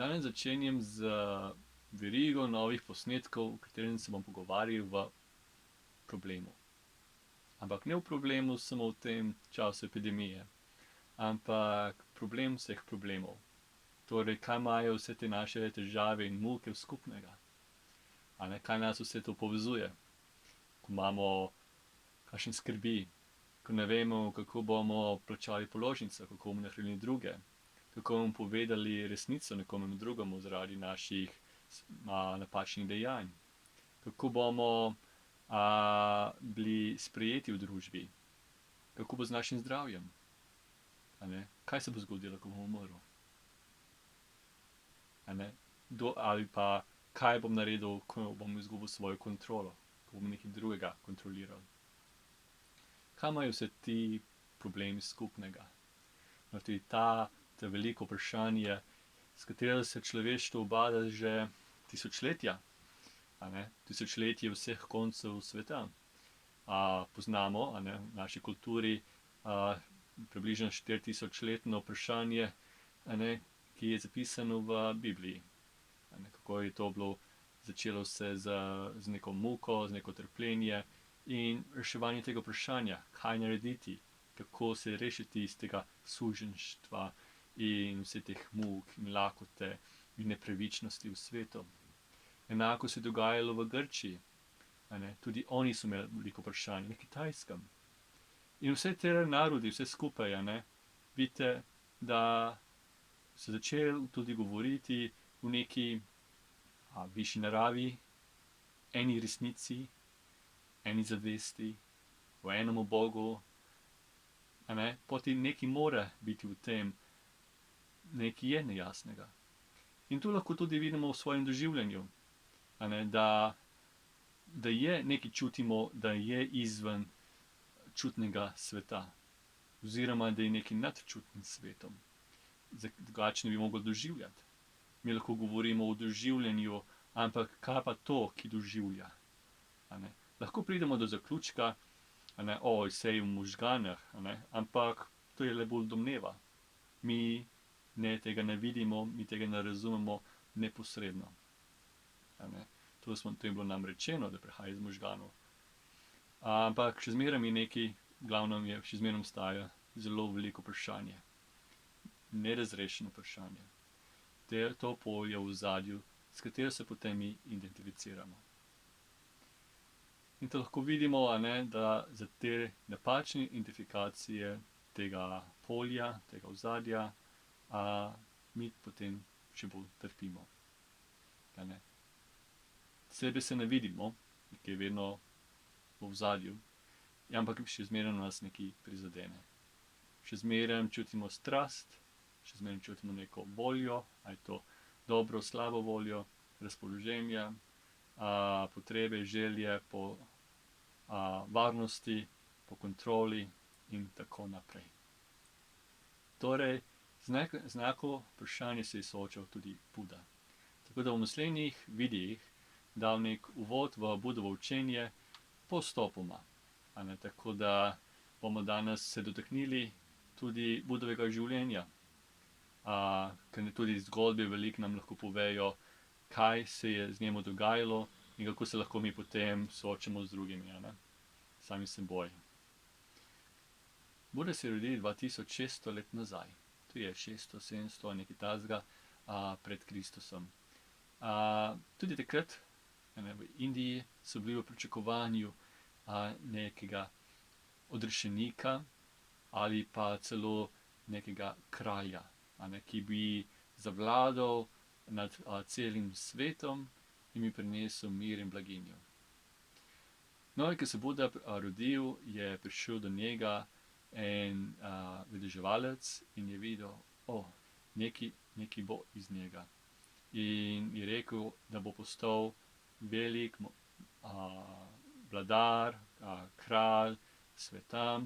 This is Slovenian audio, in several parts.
Danes začenjam z verigo novih posnetkov, v katerem se bom pogovarjal v problemu. Ampak ne v problemu samo v tem času epidemije, ampak problem vseh problemov. Torej, kaj imajo vse te naše težave in muke skupnega? Kaj nas vse to povezuje? Ko imamo kakšne skrbi, ko ne vemo, kako bomo plačali položnice, kako bomo nahranili druge, kako bomo povedali resnico nekomu drugemu zaradi naših napačnih dejanj, kako bomo bili sprejeti v družbi, kako bo z našim zdravjem, kaj se bo zgodilo, ko bom umrl, ali pa kaj bom naredil, ko bom izgubil svojo kontrolo, ko bom nekaj drugega kontroliral. Kaj imajo vse ti problemi skupnega? Tudi to veliko vprašanje, s katero se človeštvo ubada že tisočletja. Tisočletje vseh koncev sveta. Poznamo v naši kulturi približno 4000-letno vprašanje, ki je zapisano v Bibliji. Kako je to bilo, začelo se z neko muko, z neko trpljenje in reševanje tega vprašanja, kaj narediti, kako se rešiti iz tega suženjstva in vse teh muk in lakote in nepravičnosti v svetu. Enako se je dogajalo v Grčiji. Tudi oni so imeli veliko vprašanj, na Kitajskem. In vse te narodi, vse skupaj, vidite, da so začeli tudi govoriti v neki višji naravi, eni resnici, eni zavesti, v enemu Bogu. Poti nekaj mora biti v tem, nekaj je nejasnega. In to lahko tudi vidimo v svojem doživljanju, da je nekaj čutimo, da je izven čutnega sveta, oziroma da je nekaj nad čutnim svetom. Drugače ne bi mogli doživljati. Mi lahko govorimo o doživljanju, ampak kaj pa to, ki doživlja? Lahko pridemo do zaključka, saj je v možganih, ampak to je le bolj domneva. Mi tega ne vidimo, mi tega ne razumemo neposredno. To je bilo nam rečeno, da prihaja iz možganov. Ampak še zmeraj je nekaj, glavno je, še zmeraj obstaja zelo veliko vprašanje. Nerazrešeno vprašanje. To polje v ozadju, s katero se potem mi identificiramo. In to lahko vidimo, da za te napačne identifikacije tega polja, tega ozadja, mi potem še bolj trpimo. Sebe se ne vidimo, ki je vedno v ozadju, ampak še zmeraj nas nekaj prizadene. Še zmeraj čutimo strast, še zmeraj čutimo neko voljo, ali je to dobro, slabo voljo, razpoloženja, potrebe, želje po varnosti, po kontroli in tako naprej. Torej, z enako vprašanje se je soočal tudi Buda. Tako da v naslednjih videih dal nek uvod v Budovo učenje postopoma. Tako da bomo danes se dotaknili tudi Budovega življenja. Ker tudi zgodbe veliko nam lahko povejo, kaj se je z njim dogajalo in kako se lahko mi potem soočamo z drugimi, sami seboj. Buda se je rodil 2600 let nazaj. To je 600, 700, nekaj takega pred Kristusom. Tudi takrat v Indiji so bili v pričakovanju nekega odrešenika ali pa celo nekega kralja, ki bi zavladal nad celim svetom in mi prinesel mir in blaginjo. Ko se je Buda rodil, je prišel do njega en vedeževalec in je videl, nekaj bo iz njega. In je rekel, da bo postal velik vladar, kralj sveta,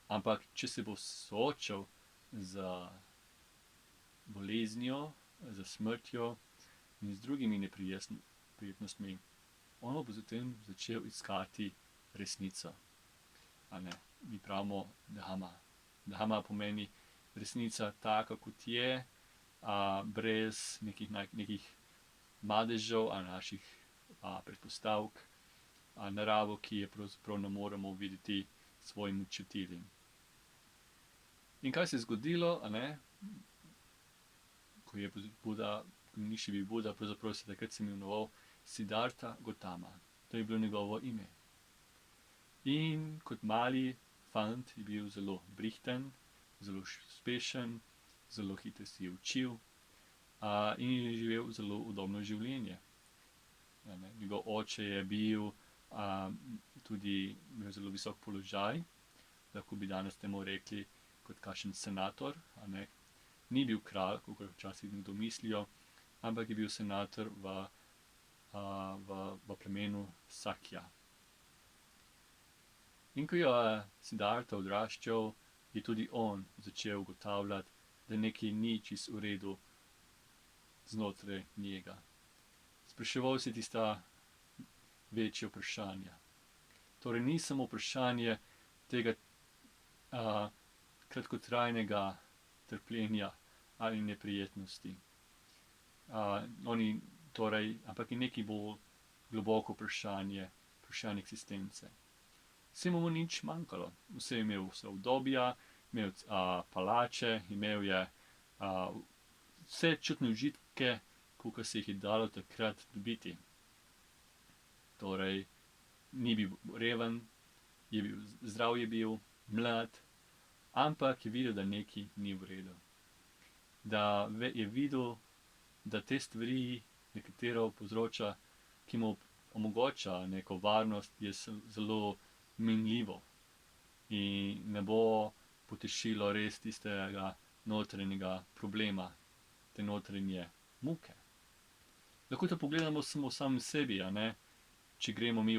ampak če se bo soočal z boleznijo, z smrtjo in z drugimi neprijetnostmi, on bo zatem začel iskati resnico. Mi pravimo Dhamma. Dhamma pomeni resnica taka, kot je, brez nekih madežev ali naših predpostavk, naravo, ki je pravzaprav ne moremo videti s svojimi čutili. In kaj se je zgodilo, ko je Buda, ni še bil Buda, pravzaprav se takrat se imenoval Siddharta Gautama. To je bilo njegovo ime. In kot mali fant je bil zelo brihten, zelo uspešen, zelo hitro se je učil, in je živel zelo udobno življenje. Njegov oče je bil tudi imel zelo visok položaj, lahko bi danes temu rekli kot kakšen senator, Ni bil kralj, kakor včasih nekdo mislijo, ampak je bil senator v plemenu Sakja. In ko je Siddharta odraščal, je tudi on začel ugotavljati, da nekaj ni čisto v redu znotraj njega. Spraševal se je tista večja vprašanja. Torej ni samo vprašanje tega kratkotrajnega trpljenja ali neprijetnosti. Ampak je nekaj bolj globoko vprašanje eksistence. Vsemu mu nič manjkalo. Vse je imel vse udobja, imel palače, imel je vse čutne užitke, kolikor se jih je dalo takrat dobiti. Torej, ni bil reven, zdrav je bil, mlad, ampak je videl, da nekaj ni v redu. Da je videl, da te stvari, nekatero povzroča, ki mu omogoča neko varnost, je zelo minljivo in ne bo potešilo res tistega notranjega problema, te notranje muke. Lahko to pogledamo samo v samem sebi, če gremo mi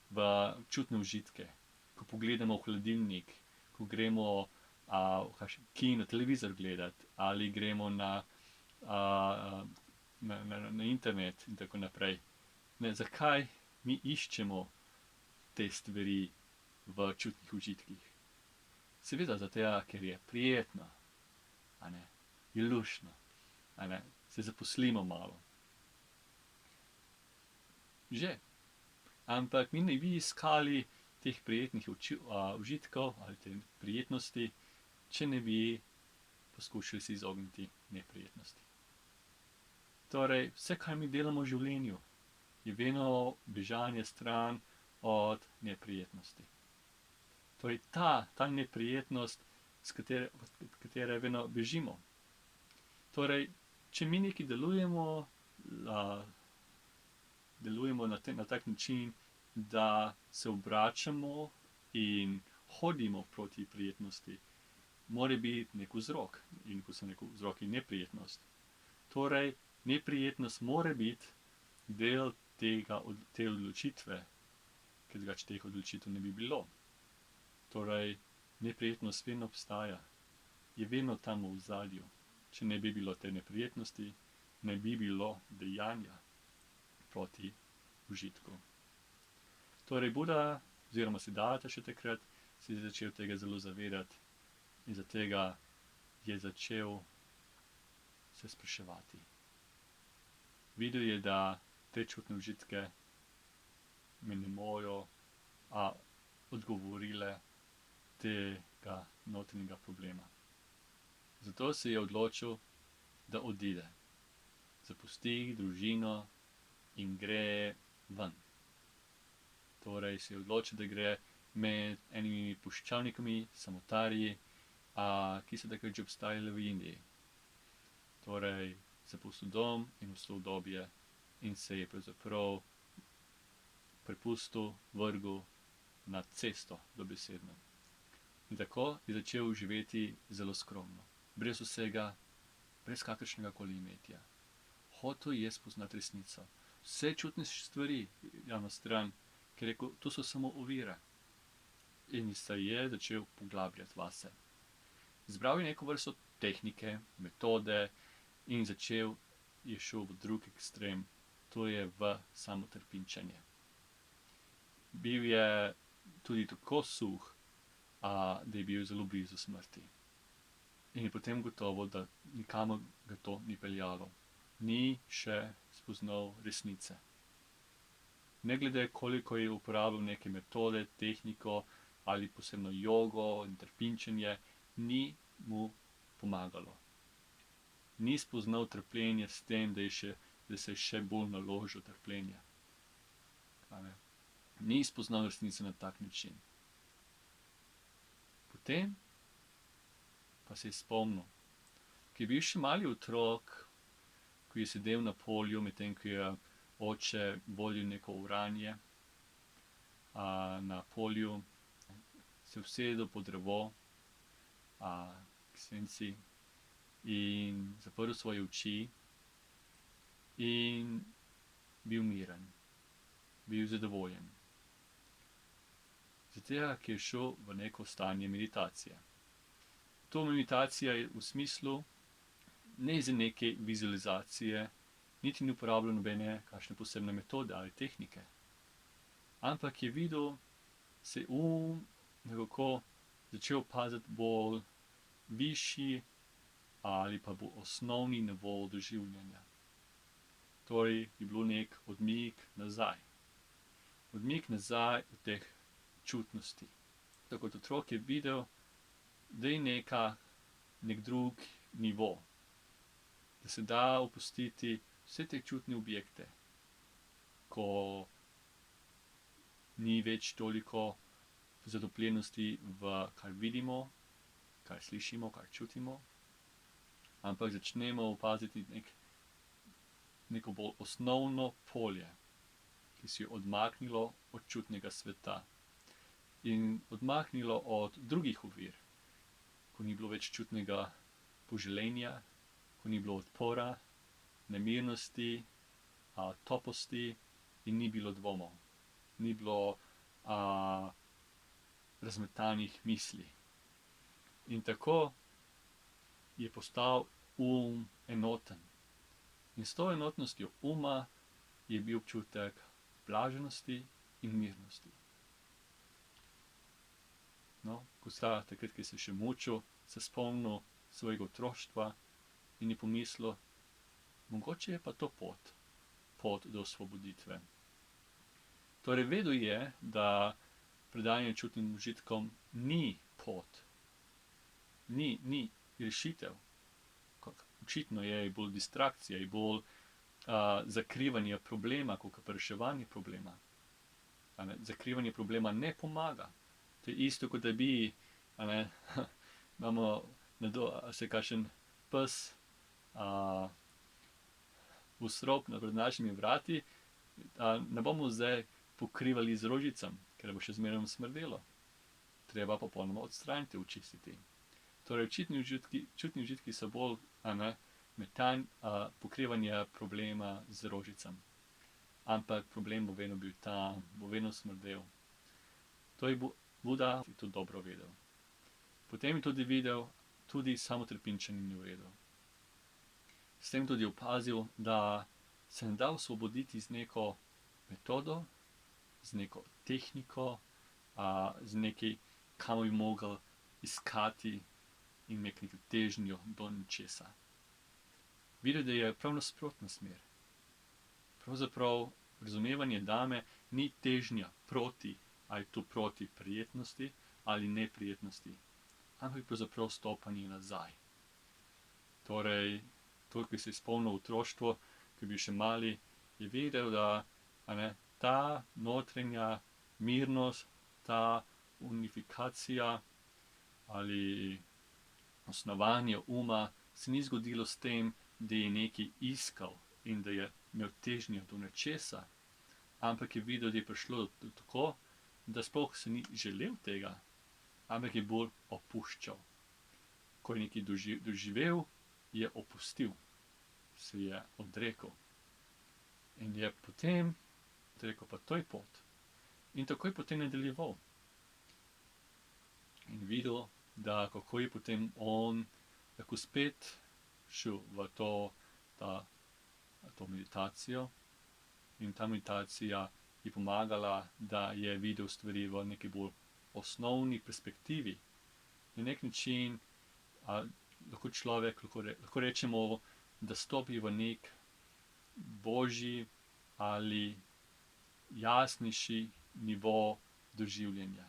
v čutne užitke, ko pogledamo v hladilnik, ko gremo v kino, televizor gledati ali gremo na internet in tako naprej. Zakaj mi iščemo te stvari v čutnih užitkih? Seveda zato, ker je prijetno, je luštno, se zaposlimo malo. Že. Ampak mi ne bi iskali teh prijetnih užitkov ali te prijetnosti, če ne bi poskušali se izogniti neprijetnosti. Torej, vse, kar mi delamo v življenju, je vedno bežanje stran od neprijetnosti. Torej, ta neprijetnost, od katere vedno bežimo. Torej, če mi nekaj delujemo na tak način, da se obračamo in hodimo proti prijetnosti, mora biti nek vzrok. In ko sem rekel vzrok, je neprijetnost. Torej, neprijetnost mora biti del te odločitve, ker drugače teh odločitev ne bi bilo. Torej, neprijetnost vedno obstaja, je vedno tam v ozadju. Če ne bi bilo te neprijetnosti, ne bi bilo dejanja proti užitku. Torej, Buda oziroma Siddharta še takrat se je začel tega zelo zavedati in zaradi tega je začel se spraševati. Videl je, da te čutne užitke me ne morejo odgovorile tega notranjega problema. Zato se je odločil, da odide. Zapusti družino in gre ven. Torej se je odločil, da gre med enimi puščavnikami, samotarji, ki so takrat že obstajali v Indiji. Torej, zapustil dom in vse udobje in se je pravzaprav prepustil, vrgel na cesto, dobesedno. In tako je začel živeti zelo skromno, brez vsega, brez kakršnega koli imetja. Hotel je spoznati resnico. Vse čutne stvari na stran, ker je rekel, to so samo ovire. In se je začel poglabljati vase. Izbral je neko vrsto tehnike, metode in je šel v drug ekstrem, to je v samotrpinčenje. Bil je tudi tako suh, da je bil zelo blizu smrti. In je potem gotovo, da nikamor ga to ni peljalo. Ni še spoznal resnice. Ne glede, koliko je uporabljal neke metode, tehniko ali posebno jogo in trpinčenje, ni mu pomagalo. Ni spoznal trpljenja s tem, da se je še bolj naložil trpljenje. Ni spoznal resnice na tak način. Potem pa se je spomnil, ko je bil še mali otrok, ko je sedel na polju, medtem ko je oče vodil neko oranje na polju, se je usedel pod drevo k senci in zaprl svoje oči in bil miren, bil zadovoljen. Zato, ker je šel v neko stanje meditacije. To meditacija je v smislu ne za neke vizualizacije, niti ni uporabljal nobene kakšne posebne metode ali tehnike. Ampak je videl, se nekako začel opaziti bolj višji ali pa bolj osnovni nivo doživljanja. Torej je bil nek odmik nazaj. Odmik nazaj od teh čutnosti. Tako kot otrok je videl, da je nek drug nivo. Da se da opustiti vse te čutne objekte, ko ni več toliko zatopljenosti v kar vidimo, kar slišimo, kar čutimo, ampak začnemo opaziti neko bolj osnovno polje, ki se je odmaknilo od čutnega sveta in odmaknilo od drugih ovir, ko ni bilo več čutnega poželenja, ko ni bilo odpora, nemirnosti, toposti in ni bilo dvomov, ni bilo razmetanih misli. In tako je postal enoten. In s to enotnostjo je bil občutek blaženosti in mirnosti. No, takrat, ko se je še mučil, se spomnil svojega otroštva in je pomislil, mogoče je pa to pot do osvoboditve. Torej vedel je, da predajanje čutnim užitkom ni pot, ni rešitev. Očitno je bolj distrakcija, je bolj zakrivanje problema, kot pa reševanje problema. Zakrivanje problema ne pomaga. To je isto, kot da bi, imamo se kakšen pes v strop pred našimi vrati, ne bomo zdaj pokrivali z rožicami, ker bo še zmeraj smrdelo. Treba popolnoma odstraniti, očistiti. Torej, čutni užitki so bolj pokrivanje problema z rožicami. Ampak problem bo vedno bil tam, bo vedno smrdel. To je Buda to dobro vedel. Potem je tudi videl, tudi samotrpinčenje ni v redu. S tem tudi opazil, da se ne da osvoboditi z neko metodo, z neko tehniko, z nekaj, kam bi mogel iskati in imeti neko težnjo do nečesa. Videl, da je prav nasprotna smer. Pravzaprav razumevanje dame ni težnja proti, ali to proti prijetnosti ali neprijetnosti, ampak pravzaprav stopanje nazaj. Torej, to, ki se je spomnil otroštvo, ko je bil še mali, je vedel, da ta notranja mirnost, ta unifikacija ali osnovanje se ni zgodilo s tem, da je nekaj iskal in da je imel težnjo do nečesa, ampak je videl, da je prišlo do tako, da sploh se ni želel tega, ampak je bolj opuščal. Ko je nekaj doživel, je opustil, se je odrekel. In je potem rekel, pa to je pot. In tako je potem nadaljeval. In videl, da kako je potem on tako spet šel v to meditacijo. In ta meditacija je pomagala, da je videl stvari v neki bolj osnovni perspektivi. Na nek način lahko človek, lahko rečemo, da stopi v nek božji ali jasnejši nivo doživljanja.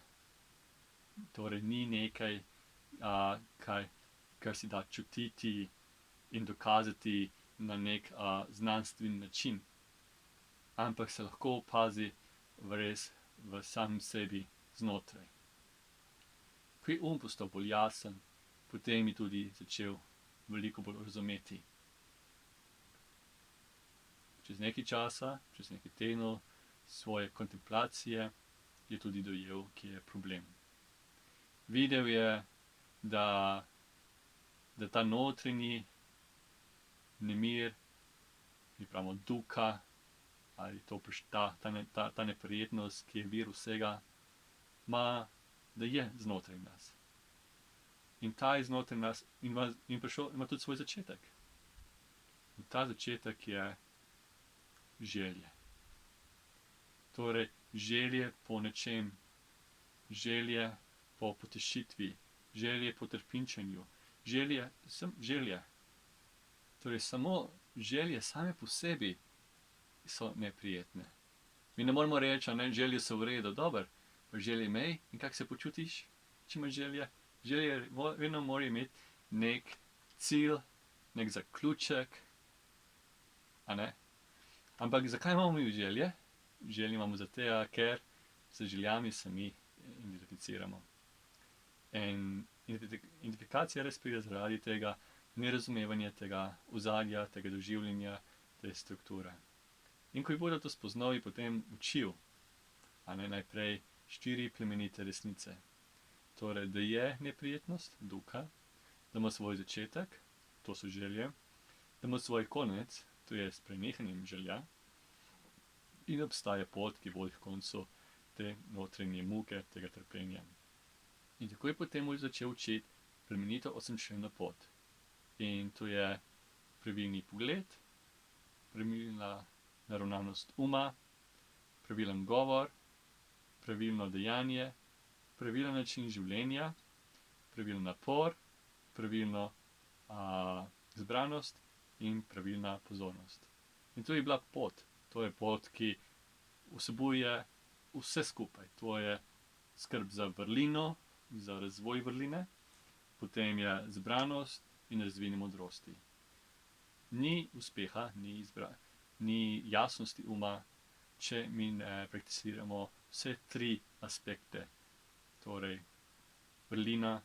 Torej ni nekaj, kar si da čutiti in dokazati na nek znanstven način, ampak se lahko opazi res v samem sebi znotraj. Ko je postal bolj jasen, potem je tudi začel veliko bolj razumeti. Čez nekaj časa, čez nekaj tednov svoje kontemplacije je tudi dojel, kje je problem. Videl je, da ta notranji nemir, mi pravimo duka, ali ta neprijetnost, ki je vir vsega, da je znotraj nas. In ta je znotraj nas in ima tudi svoj začetek. In ta začetek je želje. Torej, želje po nečem, želje po potešitvi, želje po trpinčenju, želje. Torej, samo želje same po sebi so neprijetne. Mi ne moramo reči, želje so v redu, dobro, pa želje imej in kako se počutiš, če imaš želje? Želje vedno mora imeti nek cilj, nek zaključek, Ampak zakaj imamo mi želje? Želje imamo zato, ker z željami se mi identificiramo. In identifikacija res pride zaradi tega nerazumevanja tega ozadja, tega doživljanja, te strukture. In ko je Buda to spoznal, je potem učil, najprej 4 plemenite resnice. Torej, da je neprijetnost, duka, da ima svoj začetek, to so želje, da ima svoj konec, to je s prenehanjem želja, in obstaja pot, ki vodi k koncu te notranje muke, tega trpljenja. In tako je potem začel učiti plemenito 8-členno pot. In to je pravilni pogled, pravilna naravnanost uma, pravilen govor, pravilno dejanje, pravilen način življenja, pravilen napor, pravilno zbranost in pravilna pozornost. In to je bila pot. To je pot, ki vsebuje vse skupaj. To je skrb za vrlino, za razvoj vrline, potem je zbranost in razvijanje modrosti. Ni uspeha, ni jasnosti uma, če mi ne prakticiramo vse 3 aspekte. Torej, vrlina,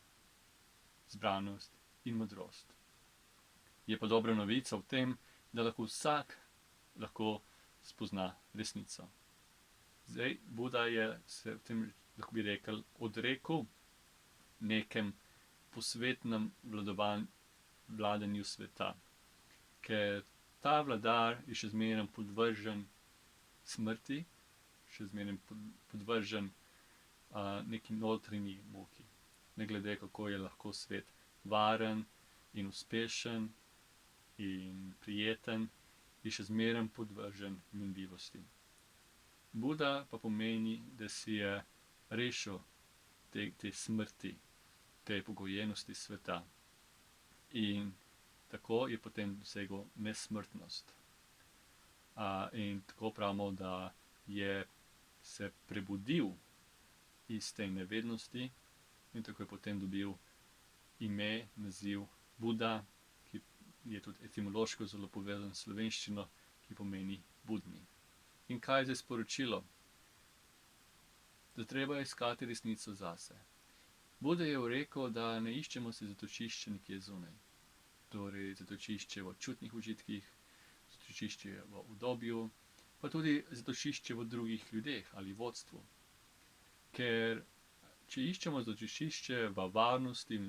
zbranost in modrost. Je pa dobra novica v tem, da lahko vsak spozna resnico. Zdaj, Buda je se v tem, lahko bi rekel, odrekel nekem posvetnem vladanju sveta. Ker ta vladar je še zmeraj podvržen smrti, še zmeraj podvržen neki notranji muki. Ne glede, kako je lahko svet varen in uspešen in prijeten, je še zmeraj podvržen minljivosti. Buda pa pomeni, da si je rešil te smrti, te pogojenosti sveta. In tako je potem dosegel nesmrtnost. In tako pravimo, da je se prebudil iz te nevednosti in tako je potem dobil ime, naziv Buda, ki je tudi etimološko zelo povezan s slovenščino, ki pomeni budni. In kaj je zdaj sporočilo? Da treba iskati resnico zase. Buda je rekel, da ne iščemo si zatočišče nekje zunaj. Torej, zatočišče v čutnih užitkih, zatočišče v udobju, pa tudi zatočišče v drugih ljudeh ali vodstvu. Ker če iščemo zatočišče v varnosti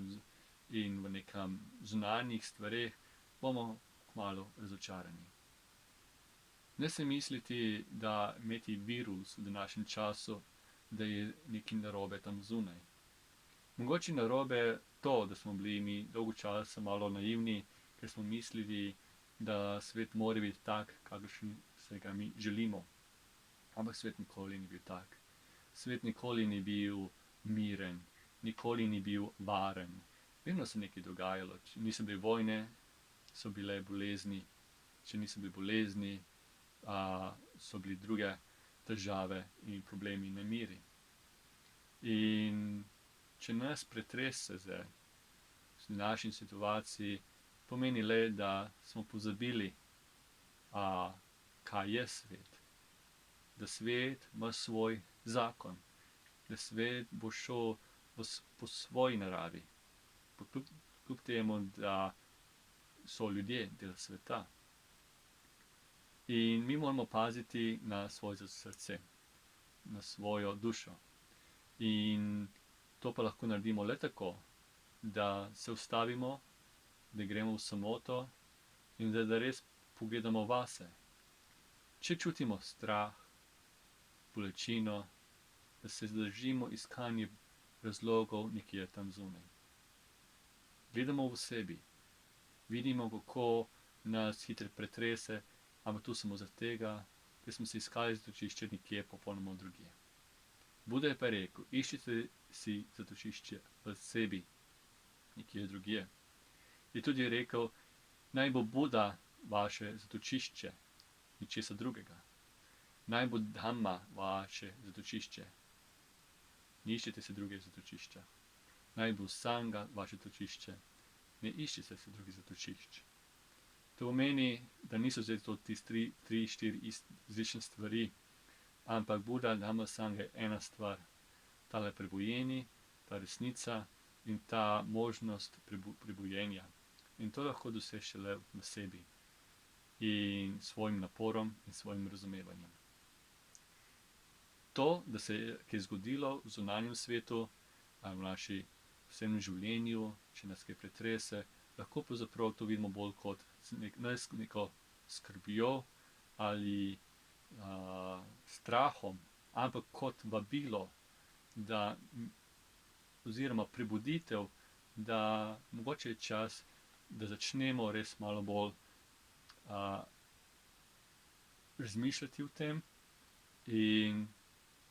in v nekam zunanjih stvareh, bomo kmalu razočarani. Ne se misliti, da imeti virus v današnjem času, da je nekaj narobe tam zunaj. Mogoče narobe to, da smo bili mi dolgo časa malo naivni, ker smo mislili, da svet mora biti tak, kakršen se ga mi želimo. Ampak svet nikoli ni bil tak. Svet nikoli ni bil miren, nikoli ni bil varen, vedno se nekaj dogajalo. Če niso bile vojne, so bile bolezni. Če niso bile bolezni, so bile druge težave in problemi, nemiri. In če nas pretrese zdaj v naši situaciji, pomeni le, da smo pozabili, kaj je svet. Da svet ima svoj zakon. Da svet bo šel po svoji naravi. Kljub temu, da so ljudje del sveta. In mi moramo paziti na svoje srce, na svojo dušo. In to pa lahko naredimo le tako, da se ustavimo, da gremo v samoto in da res pogledamo vase. Če čutimo strah, bolečino, da se zadržimo iskanje razlogov nekje tam zunaj. Gledamo v sebi, vidimo, kako nas hitro pretrese, ampak tu samo zaradi tega, ker smo si iskali zatočišče nekje popolnoma drugje. Buda je pa rekel, iščite si zatočišče v sebi, nekje drugje. Je tudi rekel, naj bo Buda vaše zatočišče, ničesar drugega. Naj bo Dhamma vaše zatočišče. Ne iščite se druge zatočišča. Naj bo Sangha vaše zatočišče. Ne iščite se drugih zatočišč. To pomeni, da niso zdaj to tiste 3-4 različne stvari, ampak Buda, Dhamma, Sangha je ena stvar. Tale prebujeni, ta resnica in ta možnost prebujenja. In to lahko doseže le v sebi in svojim naporom in svojim razumevanjem. To, da se je kaj zgodilo v zunanjem svetu, v naši vsem življenju, če nas kaj pretrese, lahko pravzaprav to vidimo bolj kot neko skrbjo ali strahom, ampak kot vabilo, oziroma prebuditev, da mogoče je čas, da začnemo res malo bolj razmišljati o tem in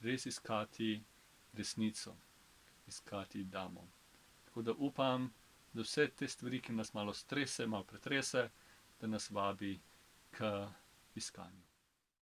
res iskati resnico, iskati Dhammo. Tako da upam, da vse te stvari, ki nas malo strese, malo pretrese, da nas vabi k iskanju.